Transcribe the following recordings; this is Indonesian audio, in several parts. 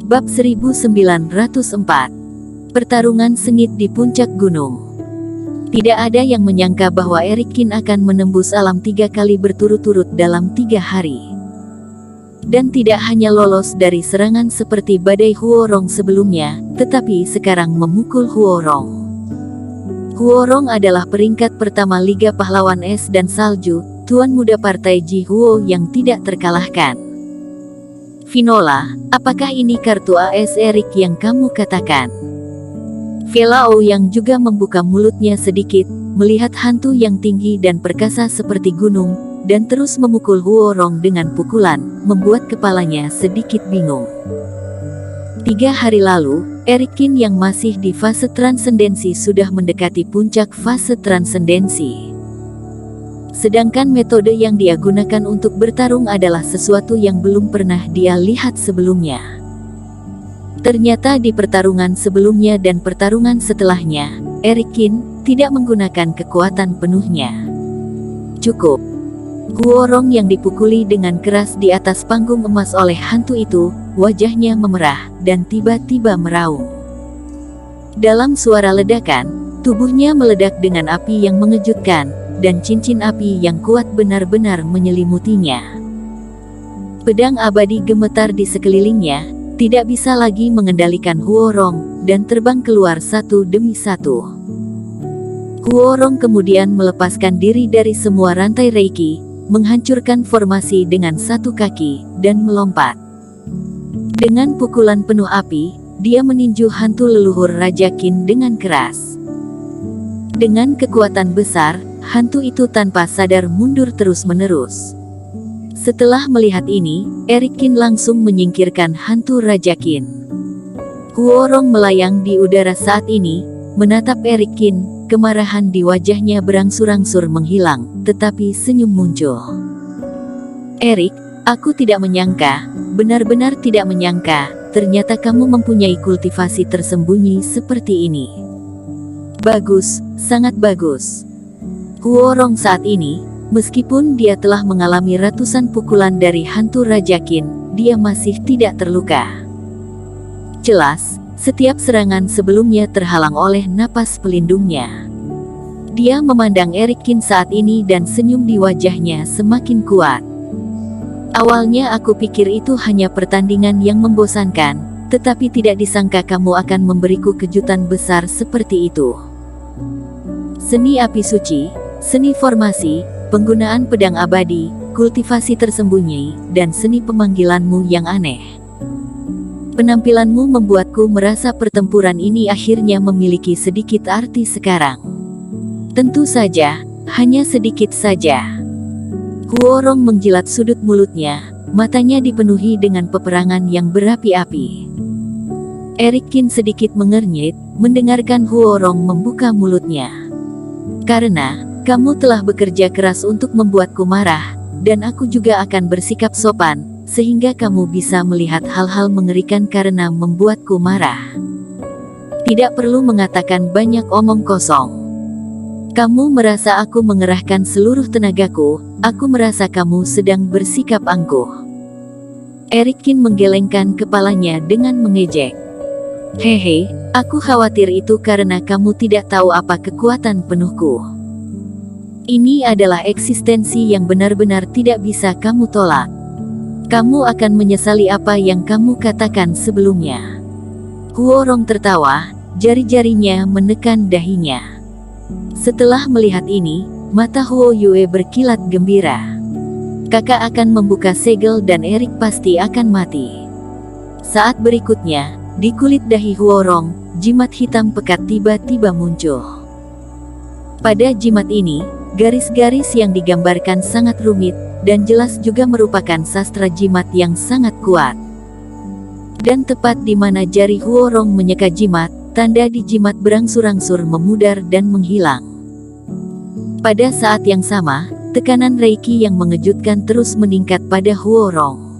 Bab 1904. Pertarungan sengit di puncak gunung. Tidak ada yang menyangka bahwa Erik Kin akan menembus alam 3 kali berturut-turut dalam 3 hari. Dan tidak hanya lolos dari serangan seperti badai Huorong sebelumnya, tetapi sekarang memukul Huorong. Huorong adalah peringkat pertama Liga Pahlawan Es dan Salju, tuan muda partai Ji Huo yang tidak terkalahkan. Vinola, apakah ini kartu AS Erik yang kamu katakan? Velao yang juga membuka mulutnya sedikit, melihat hantu yang tinggi dan perkasa seperti gunung, dan terus memukul Huorong dengan pukulan, membuat kepalanya sedikit bingung. 3 hari lalu, Erik Kin yang masih di fase transendensi sudah mendekati puncak fase transendensi. Sedangkan metode yang dia gunakan untuk bertarung adalah sesuatu yang belum pernah dia lihat sebelumnya. Ternyata di pertarungan sebelumnya dan pertarungan setelahnya, Erik Kin tidak menggunakan kekuatan penuhnya. Cukup. Huorong yang dipukuli dengan keras di atas panggung emas oleh hantu itu, wajahnya memerah dan tiba-tiba meraung. Dalam suara ledakan, tubuhnya meledak dengan api yang mengejutkan, dan cincin api yang kuat benar-benar menyelimutinya. Pedang abadi gemetar di sekelilingnya, tidak bisa lagi mengendalikan Huorong, dan terbang keluar satu demi satu. Huorong kemudian melepaskan diri dari semua rantai Reiki, menghancurkan formasi dengan satu kaki, dan melompat. Dengan pukulan penuh api, dia meninju hantu leluhur Raja Qin dengan keras. Dengan kekuatan besar, hantu itu tanpa sadar mundur terus-menerus. Setelah melihat ini, Erik Kin langsung menyingkirkan hantu Raja Qin. Huorong melayang di udara saat ini, menatap Erik Kin, kemarahan di wajahnya berangsur-angsur menghilang, tetapi senyum muncul. Erik, aku tidak menyangka, benar-benar tidak menyangka, ternyata kamu mempunyai kultivasi tersembunyi seperti ini. Bagus, sangat bagus. Huorong saat ini, meskipun dia telah mengalami ratusan pukulan dari hantu Raja Qin, dia masih tidak terluka. Jelas, setiap serangan sebelumnya terhalang oleh napas pelindungnya. Dia memandang Erik Kin saat ini dan senyum di wajahnya semakin kuat. Awalnya aku pikir itu hanya pertandingan yang membosankan, tetapi tidak disangka kamu akan memberiku kejutan besar seperti itu. Seni api suci, seni formasi, penggunaan pedang abadi, kultivasi tersembunyi, dan seni pemanggilanmu yang aneh. Penampilanmu membuatku merasa pertempuran ini akhirnya memiliki sedikit arti sekarang. Tentu saja, hanya sedikit saja. Huorong menjilat sudut mulutnya, matanya dipenuhi dengan peperangan yang berapi-api. Erik Kin sedikit mengernyit, mendengarkan Huorong membuka mulutnya. Karena kamu telah bekerja keras untuk membuatku marah, dan aku juga akan bersikap sopan, sehingga kamu bisa melihat hal-hal mengerikan karena membuatku marah. Tidak perlu mengatakan banyak omong kosong. Kamu merasa aku mengerahkan seluruh tenagaku, aku merasa kamu sedang bersikap angkuh. Erik Kin menggelengkan kepalanya dengan mengejek. Hehe, aku khawatir itu karena kamu tidak tahu apa kekuatan penuhku. Ini adalah eksistensi yang benar-benar tidak bisa kamu tolak. Kamu akan menyesali apa yang kamu katakan sebelumnya. Huorong tertawa, jari-jarinya menekan dahinya. Setelah melihat ini, mata Huo Yue berkilat gembira. Kakak akan membuka segel dan Erik pasti akan mati. Saat berikutnya, di kulit dahi Huorong, jimat hitam pekat tiba-tiba muncul. Pada jimat ini, garis-garis yang digambarkan sangat rumit, dan jelas juga merupakan sastra jimat yang sangat kuat. Dan tepat di mana jari Huorong menyeka jimat, tanda di jimat berangsur-angsur memudar dan menghilang. Pada saat yang sama, tekanan Reiki yang mengejutkan terus meningkat pada Huorong.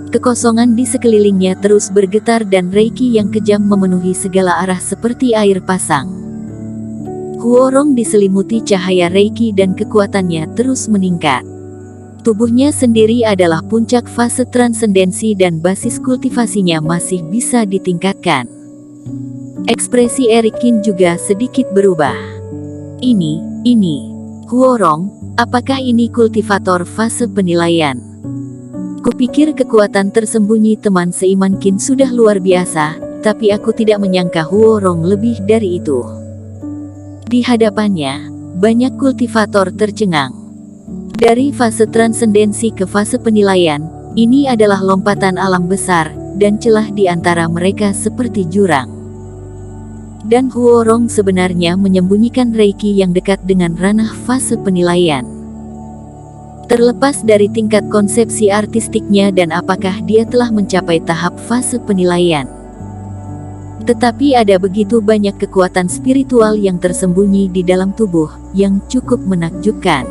Kekosongan di sekelilingnya terus bergetar dan Reiki yang kejam memenuhi segala arah seperti air pasang. Huorong diselimuti cahaya Reiki dan kekuatannya terus meningkat. Tubuhnya sendiri adalah puncak fase transendensi dan basis kultivasinya masih bisa ditingkatkan. Ekspresi Erikin juga sedikit berubah. Ini, Huorong, apakah ini kultivator fase penilaian? Kupikir kekuatan tersembunyi teman seiman Qin sudah luar biasa, tapi aku tidak menyangka Huorong lebih dari itu. Di hadapannya, banyak kultivator tercengang. Dari fase transendensi ke fase penilaian, ini adalah lompatan alam besar, dan celah di antara mereka seperti jurang. Dan Huorong sebenarnya menyembunyikan Reiki yang dekat dengan ranah fase penilaian. Terlepas dari tingkat konsepsi artistiknya dan apakah dia telah mencapai tahap fase penilaian. Tetapi ada begitu banyak kekuatan spiritual yang tersembunyi di dalam tubuh, yang cukup menakjubkan.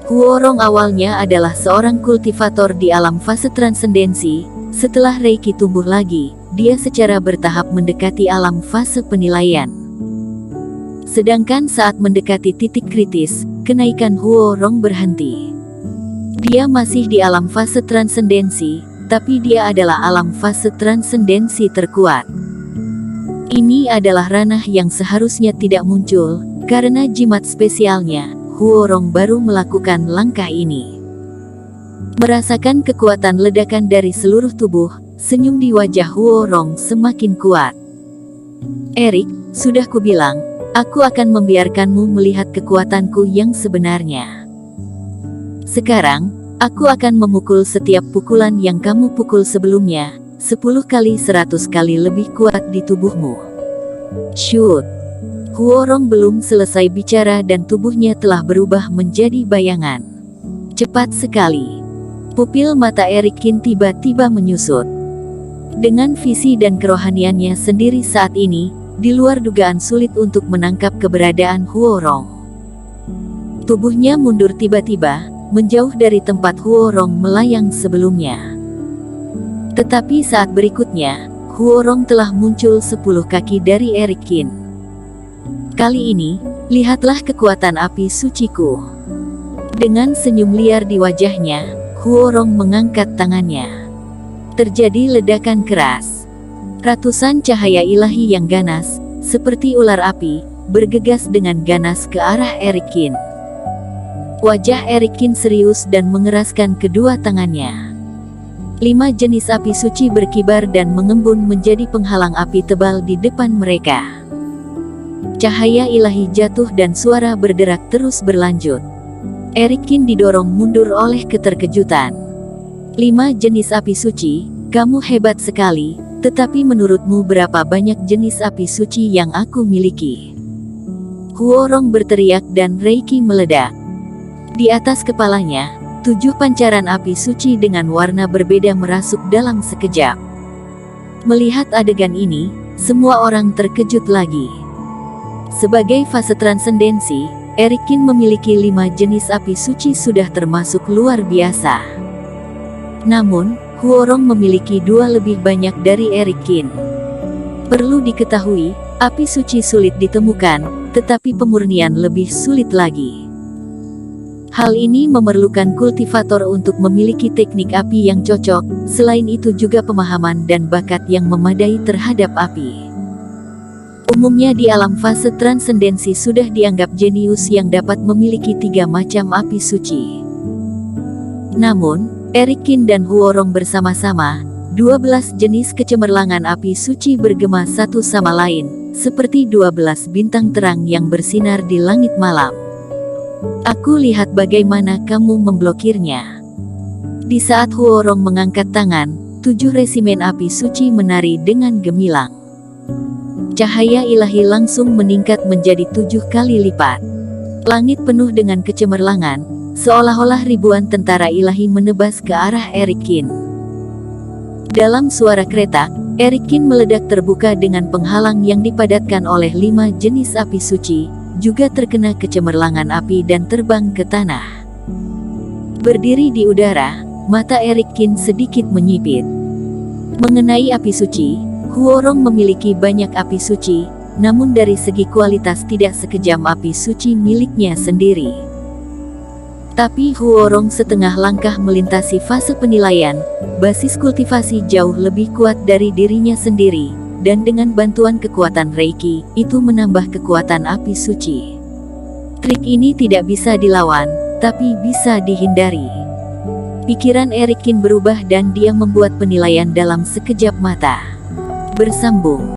Huorong awalnya adalah seorang kultivator di alam fase transendensi. Setelah Reiki tumbuh lagi, dia secara bertahap mendekati alam fase penilaian. Sedangkan saat mendekati titik kritis, kenaikan Huorong berhenti. Dia masih di alam fase transendensi, tapi dia adalah alam fase transendensi terkuat. Ini adalah ranah yang seharusnya tidak muncul, karena jimat spesialnya. Huorong baru melakukan langkah ini. Merasakan kekuatan ledakan dari seluruh tubuh, senyum di wajah Huorong semakin kuat. Erik, sudah kubilang, aku akan membiarkanmu melihat kekuatanku yang sebenarnya. Sekarang, aku akan memukul setiap pukulan yang kamu pukul sebelumnya, 10 kali 100 kali lebih kuat di tubuhmu. Shoot! Huorong belum selesai bicara dan tubuhnya telah berubah menjadi bayangan. Cepat sekali. Pupil mata Erikin tiba-tiba menyusut. Dengan visi dan kerohaniannya sendiri saat ini, di luar dugaan sulit untuk menangkap keberadaan Huorong. Tubuhnya mundur tiba-tiba, menjauh dari tempat Huorong melayang sebelumnya. Tetapi saat berikutnya, Huorong telah muncul 10 kaki dari Erikin. Kali ini, lihatlah kekuatan api suciku. Dengan senyum liar di wajahnya, Huorong mengangkat tangannya. Terjadi ledakan keras. Ratusan cahaya ilahi yang ganas, seperti ular api, bergegas dengan ganas ke arah Erikin. Wajah Erikin serius dan mengeraskan kedua tangannya. 5 jenis api suci berkibar dan mengembun menjadi penghalang api tebal di depan mereka. Cahaya ilahi jatuh dan suara berderak terus berlanjut. Erikin didorong mundur oleh keterkejutan. 5 jenis api suci, kamu hebat sekali, tetapi menurutmu berapa banyak jenis api suci yang aku miliki? Huorong berteriak dan Reiki meledak. Di atas kepalanya, 7 pancaran api suci dengan warna berbeda merasuk dalam sekejap. Melihat adegan ini, semua orang terkejut lagi. Sebagai fase transendensi, Erikin memiliki 5 jenis api suci sudah termasuk luar biasa. Namun, Huorong memiliki 2 lebih banyak dari Erikin. Perlu diketahui, api suci sulit ditemukan, tetapi pemurnian lebih sulit lagi. Hal ini memerlukan kultivator untuk memiliki teknik api yang cocok, selain itu juga pemahaman dan bakat yang memadai terhadap api. Umumnya di alam fase transendensi sudah dianggap jenius yang dapat memiliki 3 macam api suci. Namun, Erikin dan Huorong bersama-sama, 12 jenis kecemerlangan api suci bergema satu sama lain, seperti 12 bintang terang yang bersinar di langit malam. Aku lihat bagaimana kamu memblokirnya. Di saat Huorong mengangkat tangan, 7 resimen api suci menari dengan gemilang. Cahaya ilahi langsung meningkat menjadi 7 kali lipat. Langit penuh dengan kecemerlangan, seolah-olah ribuan tentara ilahi menebas ke arah Erikin. Dalam suara kretak, Erikin meledak terbuka dengan penghalang yang dipadatkan oleh 5 jenis api suci, juga terkena kecemerlangan api dan terbang ke tanah. Berdiri di udara, mata Erikin sedikit menyipit. Mengenai api suci, Huorong memiliki banyak api suci, namun dari segi kualitas tidak sekejam api suci miliknya sendiri. Tapi Huorong setengah langkah melintasi fase penilaian, basis kultivasi jauh lebih kuat dari dirinya sendiri, dan dengan bantuan kekuatan Reiki, itu menambah kekuatan api suci. Trik ini tidak bisa dilawan, tapi bisa dihindari. Pikiran Erikin berubah dan dia membuat penilaian dalam sekejap mata. Bersambung.